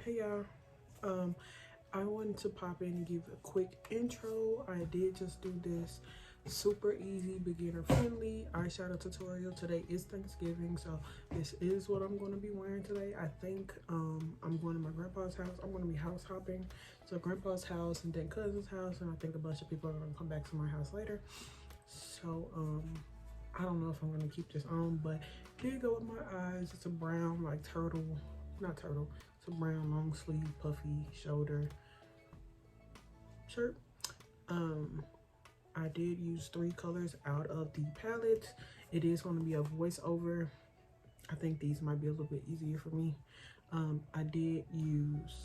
Hey y'all, I wanted to pop in and give a quick intro. I did just do this super easy, beginner friendly eyeshadow tutorial. Today is Thanksgiving, so this is what I'm going to be wearing today. I think I'm going to my grandpa's house. I'm going to be house hopping, so grandpa's house and then cousin's house, and I think a bunch of people are going to come back to my house later. So I don't know if I'm going to keep this on, but did go with my eyes. It's a brown, like turtle, not turtle, it's a brown long sleeve puffy shoulder shirt. I did use 3 colors out of the palette. It is going to be a voiceover. I think these might be a little bit easier for me. I did use,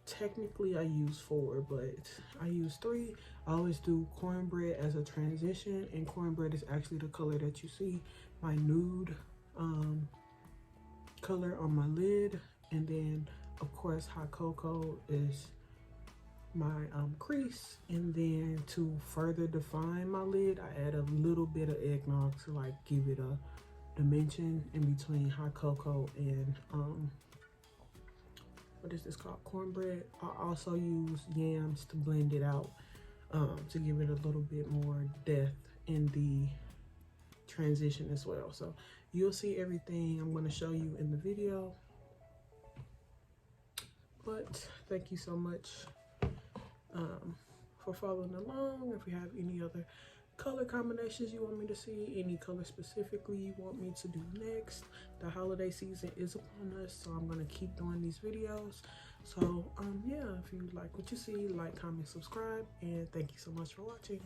technically I used 4, but I used 3. I always do Cornbread as a transition, and Cornbread is actually the color that you see, my nude color on my lid. And then of course hot cocoa is my crease, and then to further define my lid I add a little bit of eggnog to like give it a dimension in between hot cocoa and what is this called, cornbread. I also use yams to blend it out, to give it a little bit more depth in the transition as well. So you'll see everything I'm going to show you in the video, but thank you so much for following along. If you have any other color combinations you want me to see, any color specifically you want me to do next, the holiday season is upon us, so I'm going to keep doing these videos. So yeah, if you like what you see, like, comment, subscribe, and thank you so much for watching.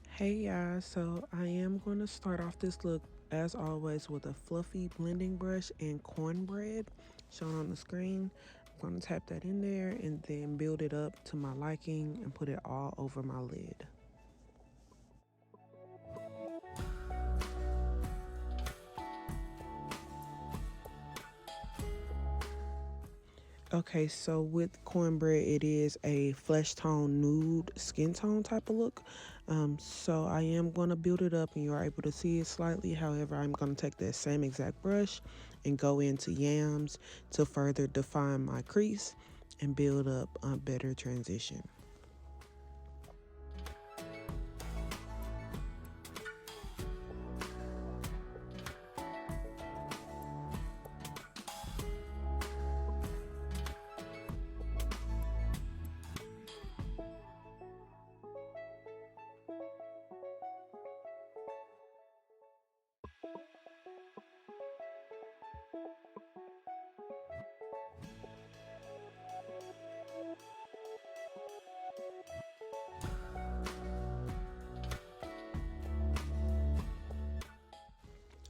Hey y'all, so I am going to start off this look as always with a fluffy blending brush and cornbread shown on the screen. I'm going to tap that in there and then build it up to my liking and put it all over my lid. Okay, so with cornbread, it is a flesh tone nude skin tone type of look. So I am going to build it up and you're able to see it slightly. However, I'm going to take that same exact brush and go into yams to further define my crease and build up a better transition.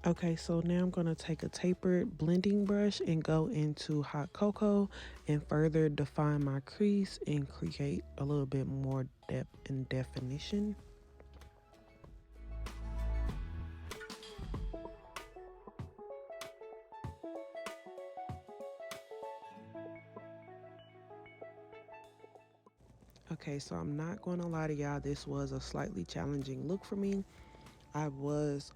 Okay, so now I'm going to take a tapered blending brush and go into hot cocoa and further define my crease and create a little bit more depth and definition. Okay, so I'm not going to lie to y'all, this was a slightly challenging look for me. I was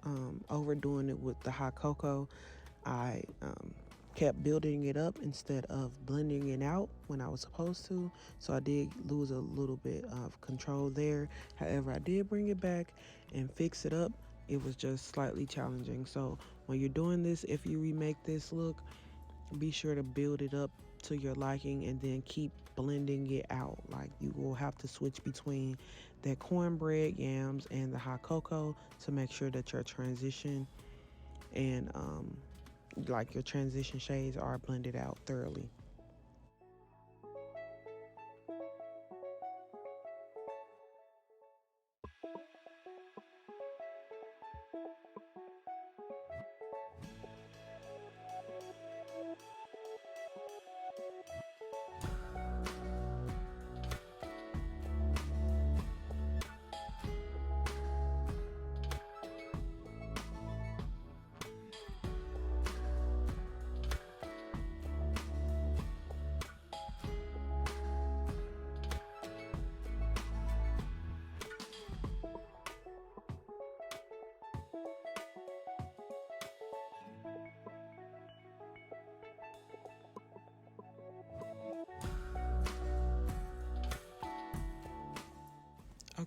overdoing it with the hot cocoa. I kept building it up instead of blending it out when I was supposed to. So I did lose a little bit of control there. However, I did bring it back and fix it up. It was just slightly challenging. So when you're doing this, if you remake this look, be sure to build it up to your liking and then keep blending it out. Like, you will have to switch between that cornbread, yams, and the hot cocoa to make sure that your transition and like your transition shades are blended out thoroughly.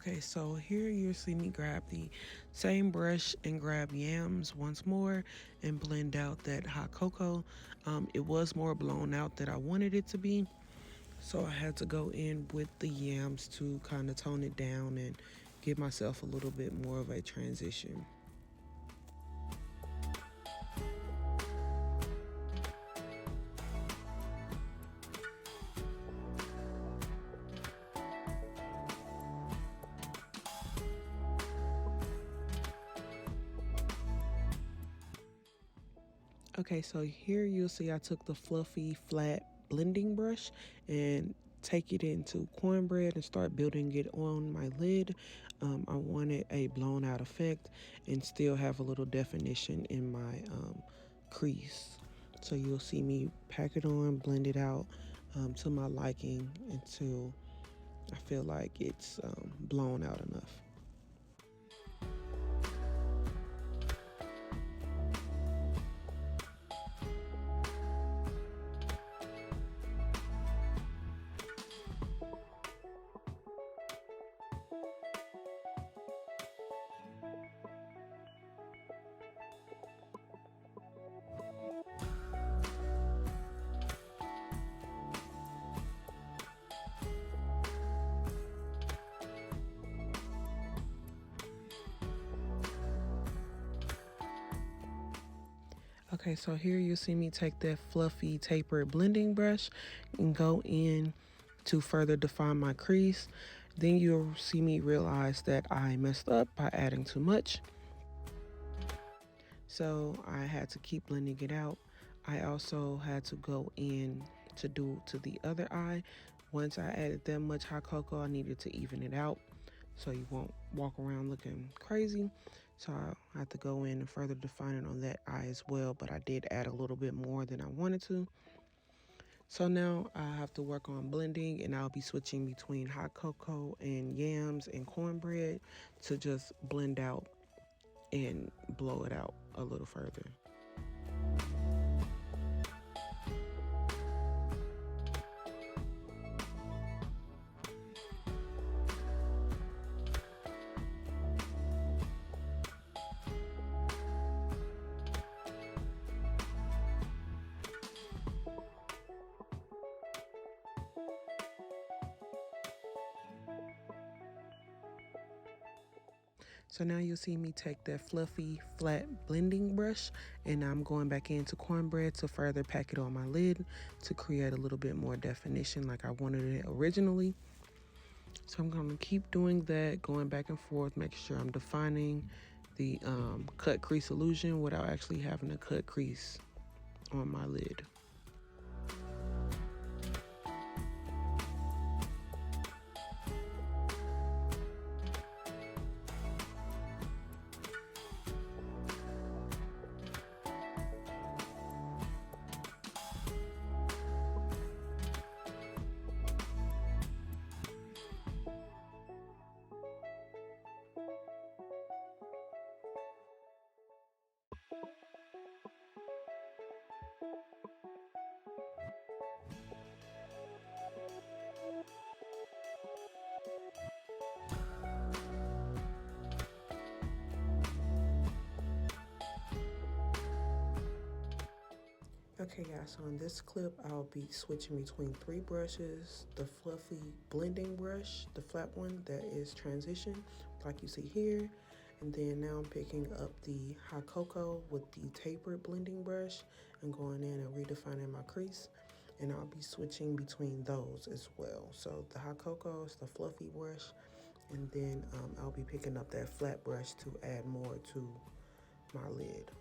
Okay, so here you'll see me grab the same brush and grab yams once more and blend out that hot cocoa. It was more blown out than I wanted it to be, so I had to go in with the yams to kind of tone it down and give myself a little bit more of a transition. Okay, so here you'll see I took the fluffy flat blending brush and take it into Cornbread and start building it on my lid. I wanted a blown out effect and still have a little definition in my crease. So you'll see me pack it on, blend it out to my liking until I feel like it's blown out enough. Okay, so here you see me take that fluffy tapered blending brush and go in to further define my crease. Then you'll see me realize that I messed up by adding too much. So I had to keep blending it out. I also had to go in to do to the other eye. Once I added that much hot cocoa, I needed to even it out so you won't walk around looking crazy. So I had to go in and further define it on that eye as well, but I did add a little bit more than I wanted to. So now I have to work on blending, and I'll be switching between hot cocoa and yams and cornbread to just blend out and blow it out a little further. So now you'll see me take that fluffy flat blending brush and I'm going back into cornbread to further pack it on my lid to create a little bit more definition like I wanted it originally. So I'm gonna keep doing that, going back and forth, making sure I'm defining the cut crease illusion without actually having a cut crease on my lid. Okay guys, so in this clip, I'll be switching between three brushes. The fluffy blending brush, the flat one that is transition, like you see here. And then now I'm picking up the hot cocoa with the tapered blending brush and going in and redefining my crease. And I'll be switching between those as well. So the hot cocoa is the fluffy brush, and then I'll be picking up that flat brush to add more to my lid.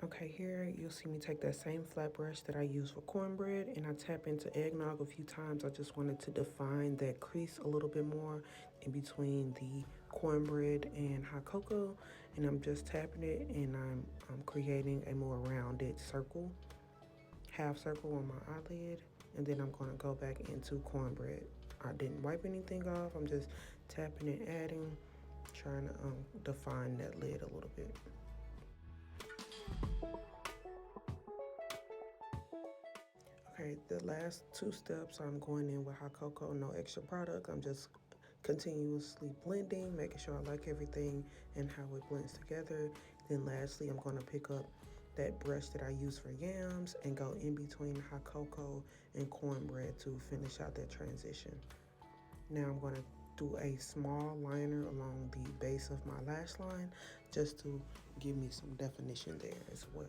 Okay, here you'll see me take that same flat brush that I use for cornbread and I tap into eggnog a few times. I just wanted to define that crease a little bit more in between the cornbread and hot cocoa. And I'm just tapping it and I'm creating a more rounded circle, half circle on my eyelid. And then I'm going to go back into cornbread. I didn't wipe anything off. I'm just tapping and adding, trying to define that lid a little bit. Okay, the last two steps, I'm going in with hot cocoa, no extra product. I'm just continuously blending, making sure I like everything and how it blends together. Then lastly, I'm going to pick up that brush that I use for yams and go in between hot cocoa and cornbread to finish out that transition. Now I'm going to do a small liner along the base of my lash line just to give me some definition there as well.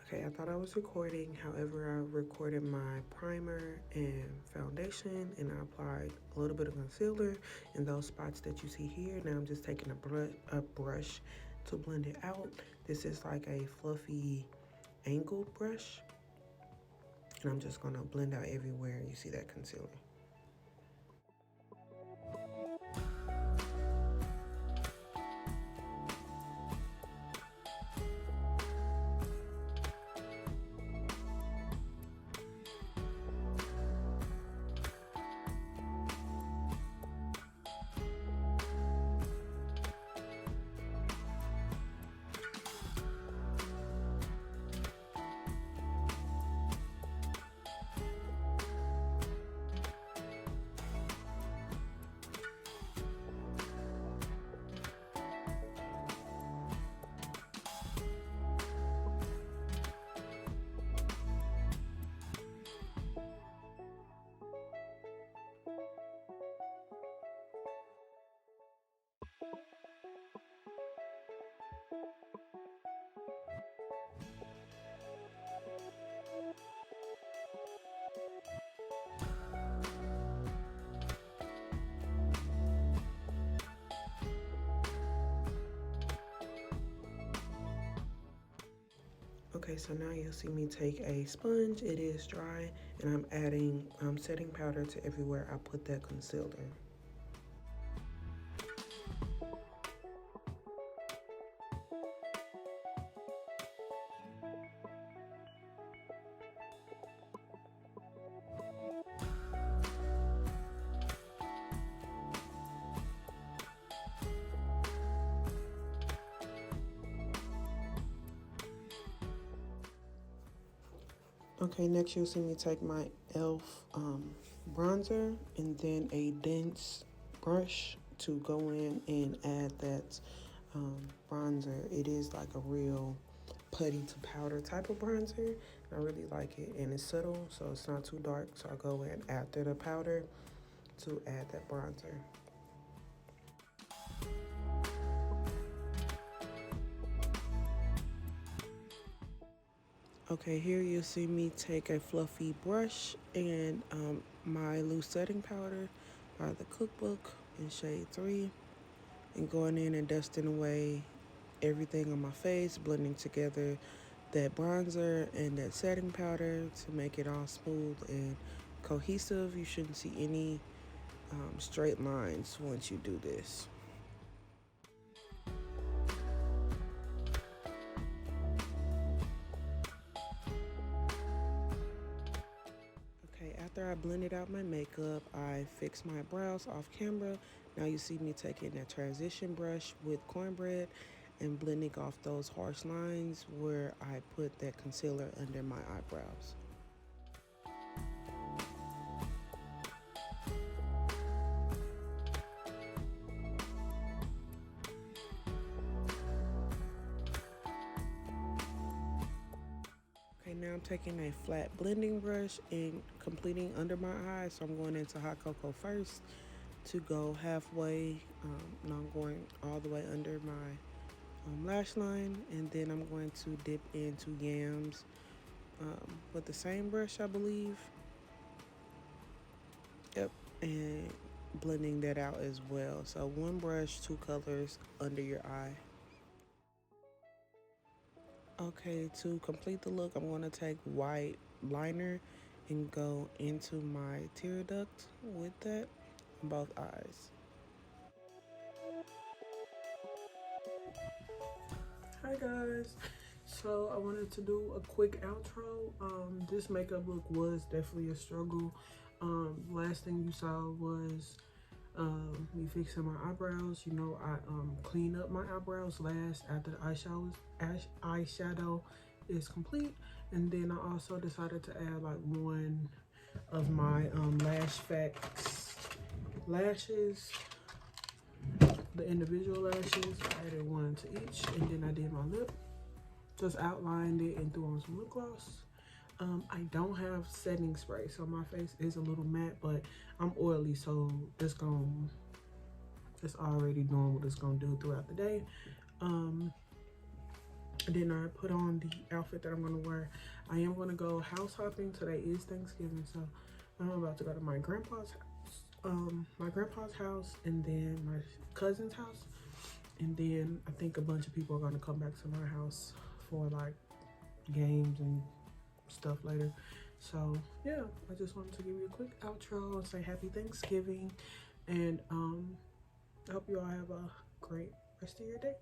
Okay, I thought I was recording, however, I recorded my primer and foundation and I applied a little bit of concealer in those spots that you see here. Now I'm just taking a brush to blend it out. This is like a fluffy angled brush and I'm just gonna blend out everywhere you see that concealer. Okay, so now you'll see me take a sponge. It is dry, and I'm adding setting powder to everywhere I put that concealer. Okay, next you'll see me take my e.l.f. Bronzer and then a dense brush to go in and add that bronzer. It is like a real putty to powder type of bronzer. I really like it and it's subtle, so it's not too dark. So I go in after the powder to add that bronzer. Okay, here you'll see me take a fluffy brush and my loose setting powder by the KookBook in shade 3 and going in and dusting away everything on my face, blending together that bronzer and that setting powder to make it all smooth and cohesive. You shouldn't see any straight lines once you do this. After I blended out my makeup, I fixed my brows off camera. Now you see me taking that transition brush with cornbread and blending off those harsh lines where I put that concealer under my eyebrows. taking a flat blending brush and completing under my eyes. So I'm going into hot cocoa first to go halfway. And I'm going all the way under my lash line, and then I'm going to dip into yams with the same brush, I believe. Yep, and blending that out as well. So one brush, two colors under your eye. Okay, to complete the look, I'm going to take white liner and go into my tear duct with that on both eyes. Hi guys, so I wanted to do a quick outro. This makeup look was definitely a struggle. Last thing you saw was me fixing my eyebrows. You know, I clean up my eyebrows last after the eyeshadow is complete, and then I also decided to add like one of my Lash Facts lashes, the individual lashes. I added one to each, and then I did my lip, just outlined it and threw on some lip gloss. I don't have setting spray, so my face is a little matte, but I'm oily, so it's already doing what it's gonna do throughout the day. Then I put on the outfit that I'm gonna wear. I am gonna go house hopping. Today is Thanksgiving, so I'm about to go to my grandpa's house, and then my cousin's house, and then I think a bunch of people are gonna come back to my house for like games and stuff later. So yeah, I just wanted to give you a quick outro and say happy Thanksgiving, and I hope you all have a great rest of your day.